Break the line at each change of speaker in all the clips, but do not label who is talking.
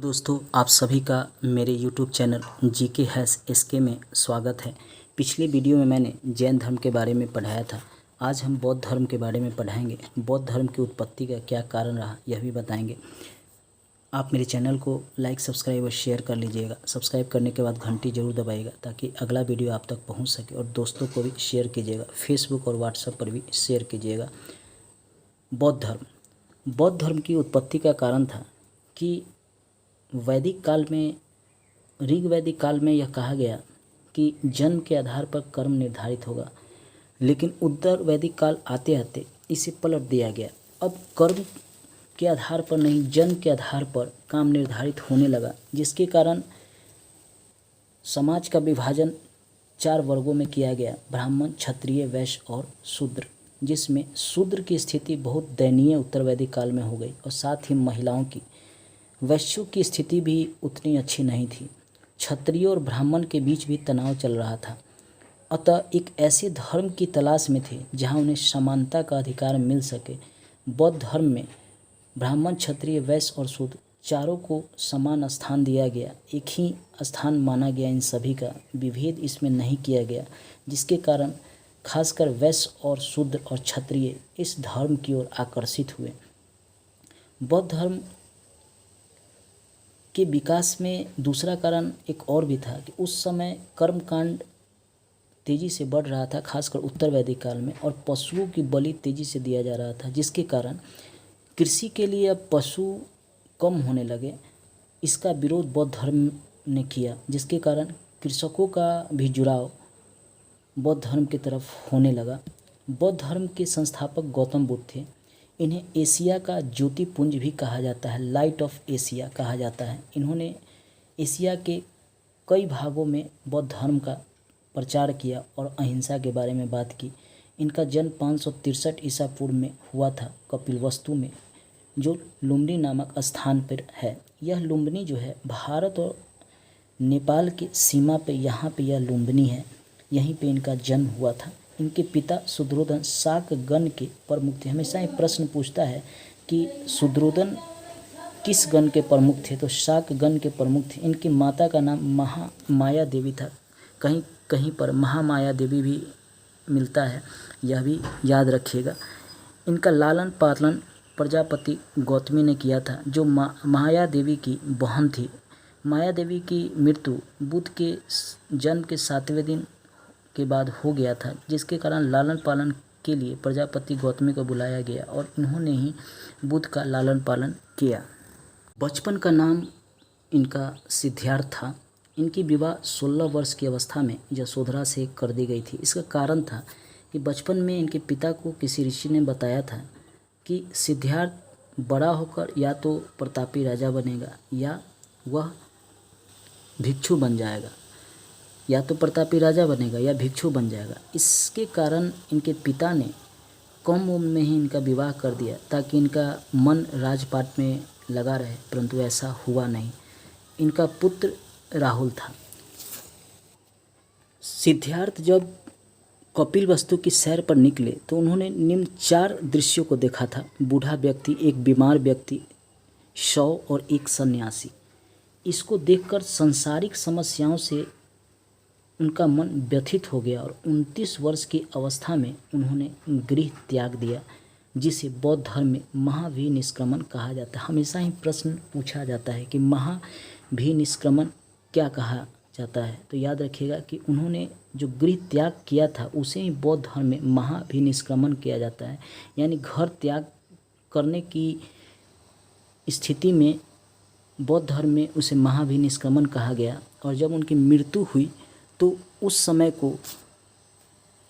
दोस्तों, आप सभी का मेरे YouTube चैनल जीके हैस एसके में स्वागत है। पिछले वीडियो में मैंने जैन धर्म के बारे में पढ़ाया था। आज हम बौद्ध धर्म के बारे में पढ़ाएंगे। बौद्ध धर्म की उत्पत्ति का क्या कारण रहा यह भी बताएंगे। आप मेरे चैनल को लाइक, सब्सक्राइब और शेयर कर लीजिएगा। सब्सक्राइब करने के बाद घंटी जरूर दबाइएगा ताकि अगला वीडियो आप तक पहुँच सके, और दोस्तों को भी शेयर कीजिएगा। फेसबुक और व्हाट्सएप पर भी शेयर कीजिएगा। बौद्ध धर्म की उत्पत्ति का कारण था कि वैदिक काल में, ऋग वैदिक काल में यह कहा गया कि जन्म के आधार पर कर्म निर्धारित होगा, लेकिन उत्तर वैदिक काल आते आते इसे पलट दिया गया। अब कर्म के आधार पर नहीं, जन्म के आधार पर काम निर्धारित होने लगा, जिसके कारण समाज का विभाजन 4 वर्गों में किया गया: ब्राह्मण, क्षत्रिय, वैश्य और शूद्र। जिसमें शूद्र की स्थिति बहुत दयनीय उत्तर वैदिक काल में हो गई, और साथ ही महिलाओं की, वैश्यों की स्थिति भी उतनी अच्छी नहीं थी। क्षत्रिय और ब्राह्मण के बीच भी तनाव चल रहा था। अतः एक ऐसे धर्म की तलाश में थे जहां उन्हें समानता का अधिकार मिल सके। बौद्ध धर्म में ब्राह्मण, क्षत्रिय, वैश्य और शूद्र चारों को समान स्थान दिया गया, एक ही स्थान माना गया। इन सभी का विभेद इसमें नहीं किया गया, जिसके कारण खासकर वैश्य और शूद्र और क्षत्रिय इस धर्म की ओर आकर्षित हुए। बौद्ध धर्म के विकास में दूसरा कारण एक और भी था कि उस समय कर्मकांड तेज़ी से बढ़ रहा था, खासकर उत्तर वैदिक काल में, और पशुओं की बलि तेज़ी से दिया जा रहा था, जिसके कारण कृषि के लिए अब पशु कम होने लगे। इसका विरोध बौद्ध धर्म ने किया, जिसके कारण कृषकों का भी जुड़ाव बौद्ध धर्म की तरफ होने लगा। बौद्ध धर्म के संस्थापक गौतम बुद्ध थे। इन्हें एशिया का ज्योतिपुंज भी कहा जाता है, लाइट ऑफ एशिया कहा जाता है। इन्होंने एशिया के कई भागों में बौद्ध धर्म का प्रचार किया और अहिंसा के बारे में बात की। इनका जन्म 563 ईसा पूर्व में हुआ था, कपिलवस्तु में, जो लुम्बिनी नामक स्थान पर है। यह लुम्बिनी जो है भारत और नेपाल की सीमा पे, यहाँ पे यह लुम्बिनी है, यहीं पे इनका जन्म हुआ था। इनके पिता शूद्रोधन शाक गण के प्रमुख थे। हमेशा ये प्रश्न पूछता है कि शूद्रोधन किस गण के प्रमुख थे, तो शाक गण के प्रमुख थे। इनकी माता का नाम महामाया देवी था। कहीं कहीं पर महामाया देवी भी मिलता है, यह भी याद रखिएगा। इनका लालन पालन प्रजापति गौतमी ने किया था, जो माया देवी की बहन थी। माया देवी की मृत्यु बुद्ध के जन्म के 7वें दिन के बाद हो गया था, जिसके कारण लालन पालन के लिए प्रजापति गौतमी को बुलाया गया और इन्होंने ही बुद्ध का लालन पालन किया। बचपन का नाम इनका सिद्धार्थ था। इनकी विवाह 16 वर्ष की अवस्था में यशोधरा से कर दी गई थी। इसका कारण था कि बचपन में इनके पिता को किसी ऋषि ने बताया था कि सिद्धार्थ बड़ा होकर या तो प्रतापी राजा बनेगा या वह भिक्षु बन जाएगा, या तो प्रतापी राजा बनेगा या भिक्षु बन जाएगा। इसके कारण इनके पिता ने कम उम्र में ही इनका विवाह कर दिया ताकि इनका मन राजपाट में लगा रहे, परंतु ऐसा हुआ नहीं। इनका पुत्र राहुल था। सिद्धार्थ जब कपिलवस्तु की सैर पर निकले तो उन्होंने निम्न 4 दृश्यों को देखा था: बूढ़ा व्यक्ति, एक बीमार व्यक्ति, शव और एक सन्यासी। इसको देखकर सांसारिक समस्याओं से उनका मन व्यथित हो गया और 29 वर्ष की अवस्था में उन्होंने गृह त्याग दिया, जिसे बौद्ध धर्म में महाभिनिष्क्रमण कहा जाता है। हमेशा ही प्रश्न पूछा जाता है कि महाभिनिष्क्रमण क्या कहा जाता है, तो याद रखिएगा कि उन्होंने जो गृह त्याग किया था उसे ही बौद्ध धर्म में महाभिनिष्क्रमण किया जाता है। यानी घर त्याग करने की स्थिति में बौद्ध धर्म में उसे महाभिनिष्क्रमण कहा गया, और जब उनकी मृत्यु हुई तो उस समय को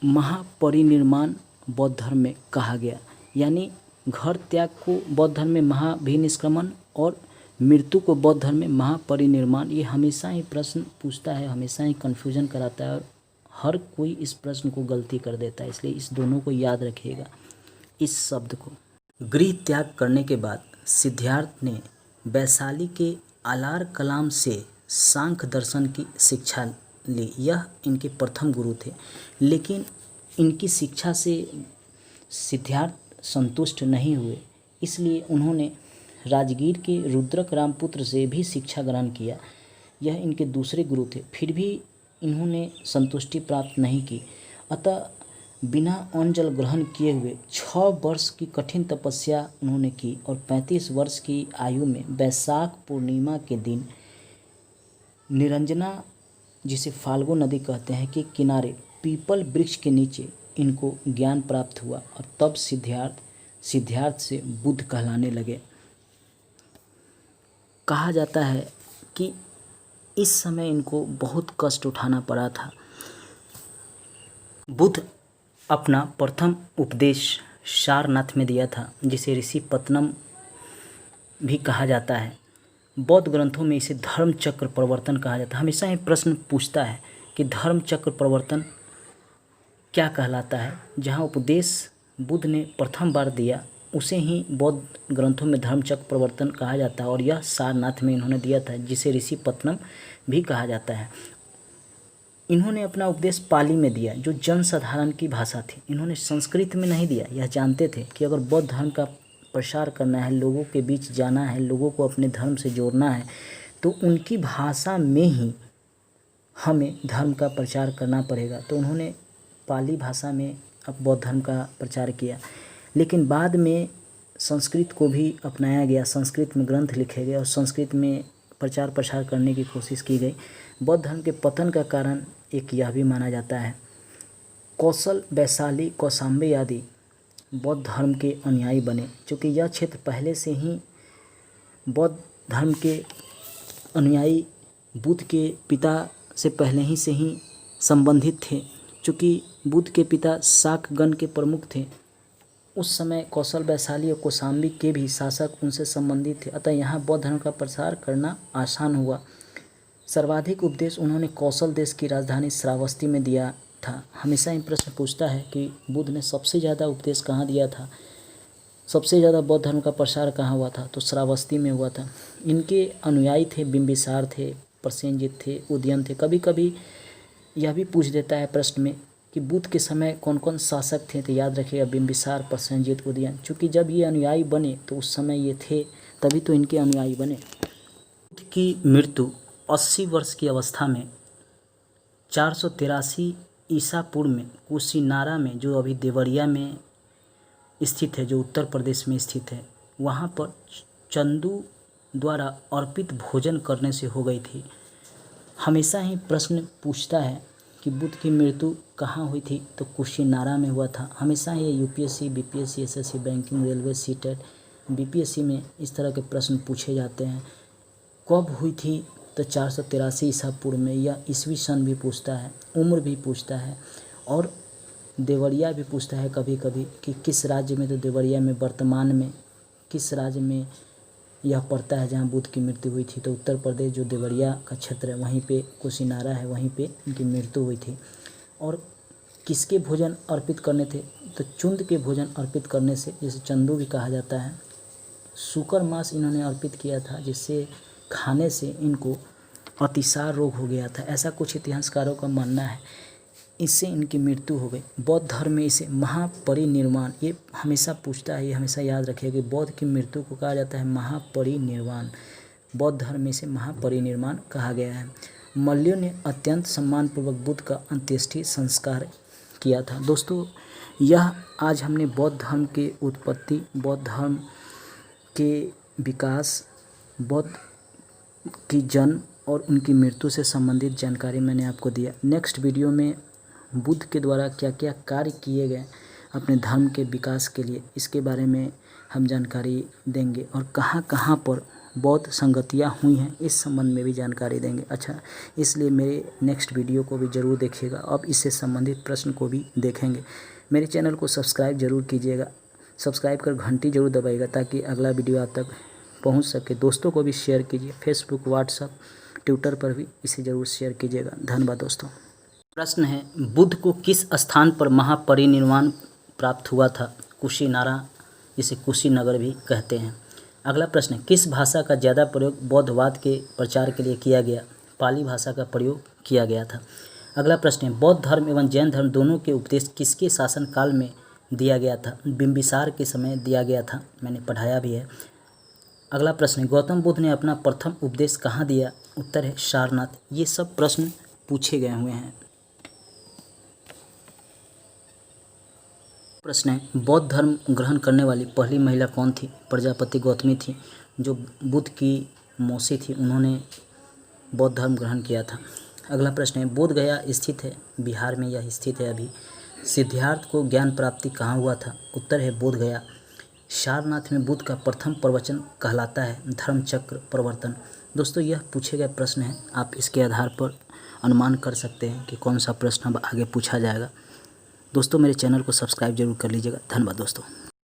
महापरिनिर्वाण बौद्ध धर्म में कहा गया। यानी घर त्याग को बौद्ध धर्म में महाभिनिष्क्रमण और मृत्यु को बौद्ध धर्म में महापरिनिर्वाण। ये हमेशा ही प्रश्न पूछता है, हमेशा ही कन्फ्यूजन कराता है, और हर कोई इस प्रश्न को गलती कर देता है। इसलिए इस दोनों को याद रखिएगा, इस शब्द को। गृह त्याग करने के बाद सिद्धार्थ ने वैशाली के आलार कलाम से सांख्य दर्शन की शिक्षा ली। यह इनके प्रथम गुरु थे, लेकिन इनकी शिक्षा से सिद्धार्थ संतुष्ट नहीं हुए, इसलिए उन्होंने राजगीर के रुद्रक रामपुत्र से भी शिक्षा ग्रहण किया। यह इनके दूसरे गुरु थे, फिर भी इन्होंने संतुष्टि प्राप्त नहीं की। अतः बिना अन्न जल ग्रहण किए हुए 6 वर्ष की कठिन तपस्या उन्होंने की और 35 वर्ष की आयु में वैशाख पूर्णिमा के दिन निरंजना, जिसे फाल्गु नदी कहते हैं, के किनारे पीपल वृक्ष के नीचे इनको ज्ञान प्राप्त हुआ और तब सिद्धार्थ से बुद्ध कहलाने लगे। कहा जाता है कि इस समय इनको बहुत कष्ट उठाना पड़ा था। बुद्ध अपना प्रथम उपदेश सारनाथ में दिया था, जिसे ऋषि पतनम भी कहा जाता है। बौद्ध ग्रंथों में इसे धर्म चक्र प्रवर्तन कहा जाता है। हमेशा ही प्रश्न पूछता है कि धर्म चक्र प्रवर्तन क्या कहलाता है। जहाँ उपदेश बुद्ध ने प्रथम बार दिया उसे ही बौद्ध ग्रंथों में धर्म चक्र प्रवर्तन कहा जाता है, और यह सारनाथ में इन्होंने दिया था, जिसे ऋषि पतनम भी कहा जाता है। इन्होंने अपना उपदेश पाली में दिया, जो जनसाधारण की भाषा थी। इन्होंने संस्कृत में नहीं दिया। यह जानते थे कि अगर बौद्ध धर्म का प्रसार करना है, लोगों के बीच जाना है, लोगों को अपने धर्म से जोड़ना है, तो उनकी भाषा में ही हमें धर्म का प्रचार करना पड़ेगा। तो उन्होंने पाली भाषा में अब बौद्ध धर्म का प्रचार किया। लेकिन बाद में संस्कृत को भी अपनाया गया, संस्कृत में ग्रंथ लिखे गए और संस्कृत में प्रचार प्रसार करने की कोशिश की गई। बौद्ध धर्म के पतन का कारण एक यह भी माना जाता है, कौशल, वैशाली, कौशाम्बी आदि बौद्ध धर्म के अनुयायी बने, क्योंकि यह क्षेत्र पहले से ही बौद्ध धर्म के अनुयायी बुद्ध के पिता से पहले ही से ही संबंधित थे। चूँकि बुद्ध के पिता शाकगण के प्रमुख थे, उस समय कौशल, वैशाली और कौशाम्बी के भी शासक उनसे संबंधित थे। अतः यहाँ बौद्ध धर्म का प्रसार करना आसान हुआ। सर्वाधिक उपदेश उन्होंने कौशल देश की राजधानी श्रावस्ती में दिया था। हमेशा ही प्रश्न पूछता है कि बुद्ध ने सबसे ज़्यादा उपदेश कहाँ दिया था, सबसे ज़्यादा बौद्ध धर्म का प्रसार कहाँ हुआ था, तो श्रावस्ती में हुआ था। इनके अनुयायी थे बिंबिसार थे, प्रसेनजित थे, उदयन थे। कभी कभी यह भी पूछ देता है प्रश्न में कि बुद्ध के समय कौन कौन शासक थे, तो याद रखिएगा बिंबिसार, प्रसेनजित, उदयन। चूँकि जब ये अनुयायी बने तो उस समय ये थे, तभी तो इनके अनुयायी बने। बुद्ध की मृत्यु 80 वर्ष की अवस्था में 483 ईसा पूर्व में कुशीनारा में, जो अभी देवरिया में स्थित है, जो उत्तर प्रदेश में स्थित है, वहाँ पर चंदू द्वारा अर्पित भोजन करने से हो गई थी। हमेशा ही प्रश्न पूछता है कि बुद्ध की मृत्यु कहाँ हुई थी, तो कुशीनारा में हुआ था। हमेशा ही UPSC, BPSC, SSC, banking, railway, CTET, BPSC में इस तरह के प्रश्न पूछे जाते हैं। कब हुई थी, तो 483 ईसा पूर्व में। या ईस्वी सन भी पूछता है, उम्र भी पूछता है, और देवरिया भी पूछता है कभी कभी कि किस राज्य में, तो देवरिया में वर्तमान में किस राज्य में यह पड़ता है जहाँ बुद्ध की मृत्यु हुई थी, तो उत्तर प्रदेश जो देवरिया का क्षेत्र है वहीं पे कुशीनारा है, वहीं पे इनकी मृत्यु हुई थी। और किसके भोजन अर्पित करने थे, तो चुंद के भोजन अर्पित करने से, जिसे चंदू भी कहा जाता है, सूकर मांस इन्होंने अर्पित किया था, जिससे खाने से इनको अतिसार रोग हो गया था। ऐसा कुछ इतिहासकारों का मानना है, इससे इनकी मृत्यु हो गई। बौद्ध धर्म में इसे महापरिनिर्वाण, ये हमेशा पूछता है, ये हमेशा याद रखिएगा कि बौद्ध की मृत्यु को कहा जाता है महापरिनिर्वाण। बौद्ध धर्म में इसे महापरिनिर्वाण कहा गया है। मल्लियों ने अत्यंत सम्मानपूर्वक बुद्ध का अंत्येष्टि संस्कार किया था। दोस्तों, यह आज हमने बौद्ध धर्म के उत्पत्ति, बौद्ध धर्म के विकास, बौद्ध की जन्म और उनकी मृत्यु से संबंधित जानकारी मैंने आपको दिया। नेक्स्ट वीडियो में बुद्ध के द्वारा क्या क्या कार्य किए गए अपने धर्म के विकास के लिए, इसके बारे में हम जानकारी देंगे, और कहाँ कहाँ पर बौद्ध संगतियाँ हुई हैं इस संबंध में भी जानकारी देंगे। अच्छा, इसलिए मेरे नेक्स्ट वीडियो को भी ज़रूर देखिएगा। अब इससे संबंधित प्रश्न को भी देखेंगे। मेरे चैनल को सब्सक्राइब जरूर कीजिएगा, सब्सक्राइब कर घंटी जरूर दबाइएगा ताकि अगला वीडियो आप तक पहुंच सके। दोस्तों को भी शेयर कीजिए, फेसबुक, व्हाट्सएप, ट्विटर पर भी इसे ज़रूर शेयर कीजिएगा। धन्यवाद दोस्तों। प्रश्न है, बुद्ध को किस स्थान पर महापरिनिर्वाण प्राप्त हुआ था? कुशीनारा, जिसे कुशीनगर भी कहते हैं। अगला प्रश्न, किस भाषा का ज़्यादा प्रयोग बौद्धवाद के प्रचार के लिए किया गया? पाली भाषा का प्रयोग किया गया था। अगला प्रश्न है, बौद्ध धर्म एवं जैन धर्म दोनों के उपदेश किसके शासन काल में दिया गया था? बिंबिसार के समय दिया गया था, मैंने पढ़ाया भी है। अगला प्रश्न है, गौतम बुद्ध ने अपना प्रथम उपदेश कहाँ दिया? उत्तर है सारनाथ। ये सब प्रश्न पूछे गए हुए हैं। प्रश्न है, बौद्ध धर्म ग्रहण करने वाली पहली महिला कौन थी? प्रजापति गौतमी थी, जो बुद्ध की मौसी थी। उन्होंने बौद्ध धर्म ग्रहण किया था। अगला प्रश्न है, बोध गया स्थित है, बिहार में यह स्थित है अभी। सिद्धार्थ को ज्ञान प्राप्ति कहाँ हुआ था? उत्तर है बोध गया। सारनाथ में बुद्ध का प्रथम प्रवचन कहलाता है धर्मचक्र प्रवर्तन। दोस्तों, यह पूछे गए प्रश्न हैं, आप इसके आधार पर अनुमान कर सकते हैं कि कौन सा प्रश्न अब आगे पूछा जाएगा। दोस्तों, मेरे चैनल को सब्सक्राइब जरूर कर लीजिएगा। धन्यवाद दोस्तों।